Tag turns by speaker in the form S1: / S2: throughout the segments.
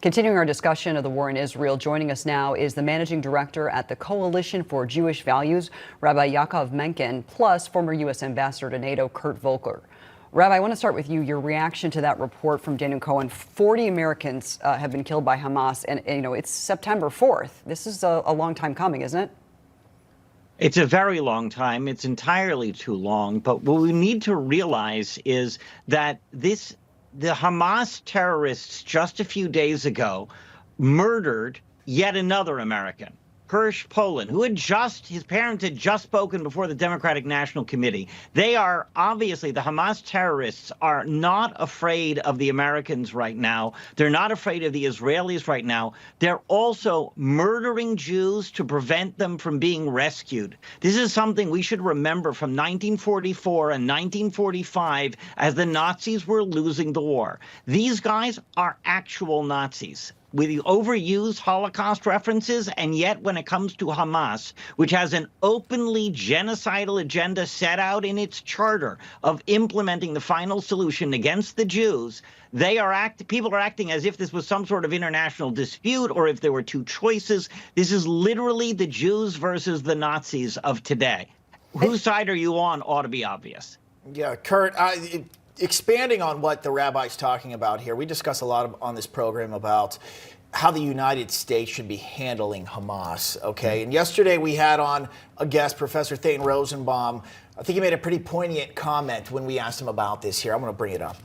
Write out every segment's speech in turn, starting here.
S1: Continuing our discussion of the war in Israel, joining us now is the managing director at the Coalition for Jewish Values, Rabbi Menken, plus former U.S. Ambassador to NATO, Kurt Volker. Rabbi, I want to start with you. Your reaction to that report from Daniel Cohen. 40 Americans have been killed by Hamas, and it's September 4th. This is a long time coming, isn't it?
S2: It's a very long time. It's entirely too long. But what we need to realize is that the Hamas terrorists just a few days ago murdered yet another American, Hirsch Poland, his parents had just spoken before the Democratic National Committee. They are obviously, the Hamas terrorists are not afraid of the Americans right now. They're not afraid of the Israelis right now. They're also murdering Jews to prevent them from being rescued. This is something we should remember from 1944 and 1945 as the Nazis were losing the war. These guys are actual Nazis with the overused Holocaust references, and yet when it comes to Hamas, which has an openly genocidal agenda set out in its charter of implementing the final solution against the Jews, people are acting as if this was some sort of international dispute or if there were two choices. This is literally the Jews versus the Nazis of today. Whose side are you on ought to be obvious.
S3: Yeah, Kurt, expanding on what the rabbi's talking about here, we discuss a lot on this program about how the United States should be handling Hamas, okay? And yesterday we had on a guest, Professor Thane Rosenbaum. I think he made a pretty poignant comment when we asked him about this here. I'm going to bring it up.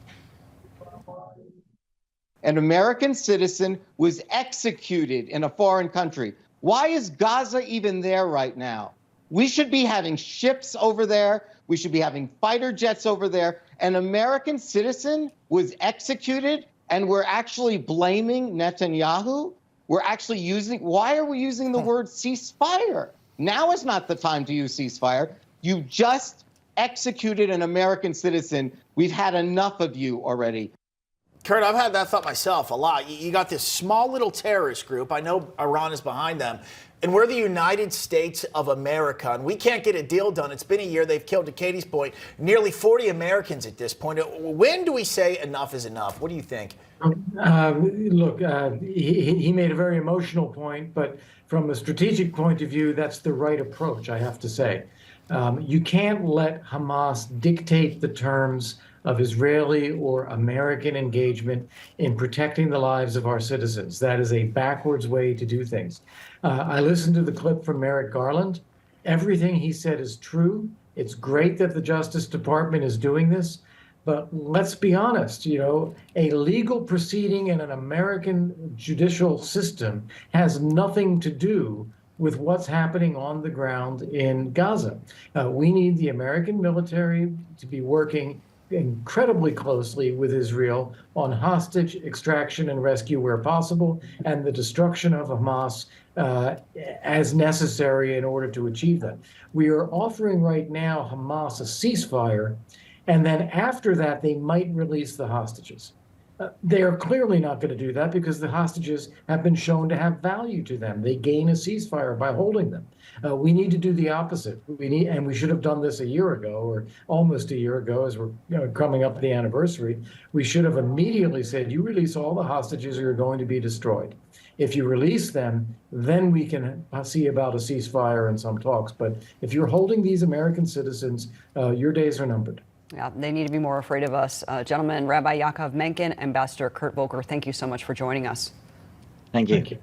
S4: An American citizen was executed in a foreign country. Why is Gaza even there right now? We should be having ships over there. We should be having fighter jets over there. An American citizen was executed, and we're actually blaming Netanyahu. Why are we using the word ceasefire? Now is not the time to use ceasefire. You just executed an American citizen. We've had enough of you already.
S3: Kurt, I've had that thought myself a lot. You got this small little terrorist group. I know Iran is behind them. And we're the United States of America, and we can't get a deal done. It's been a year. They've killed, to Katie's point, nearly 40 Americans at this point. When do we say enough is enough? What do you think?
S5: Look, he made a very emotional point, but from a strategic point of view, that's the right approach, I have to say. You can't let Hamas dictate the terms of Israeli or American engagement in protecting the lives of our citizens. That is a backwards way to do things. I listened to the clip from Merrick Garland. Everything he said is true. It's great that the Justice Department is doing this, but let's be honest, a legal proceeding in an American judicial system has nothing to do with what's happening on the ground in Gaza. We need the American military to be working incredibly closely with Israel on hostage extraction and rescue where possible, and the destruction of Hamas as necessary in order to achieve that. We are offering right now Hamas a ceasefire, and then after that, they might release the hostages. They are clearly not going to do that because the hostages have been shown to have value to them. They gain a ceasefire by holding them. We need to do the opposite. And we should have done this a year ago, or almost a year ago, as we're coming up to the anniversary. We should have immediately said, you release all the hostages or you're going to be destroyed. If you release them, then we can see about a ceasefire and some talks. But if you're holding these American citizens, your days are numbered.
S1: Yeah, they need to be more afraid of us. Gentlemen, Rabbi Menken, Ambassador Kurt Volker, thank you so much for joining us.
S2: Thank you.
S5: Thank you.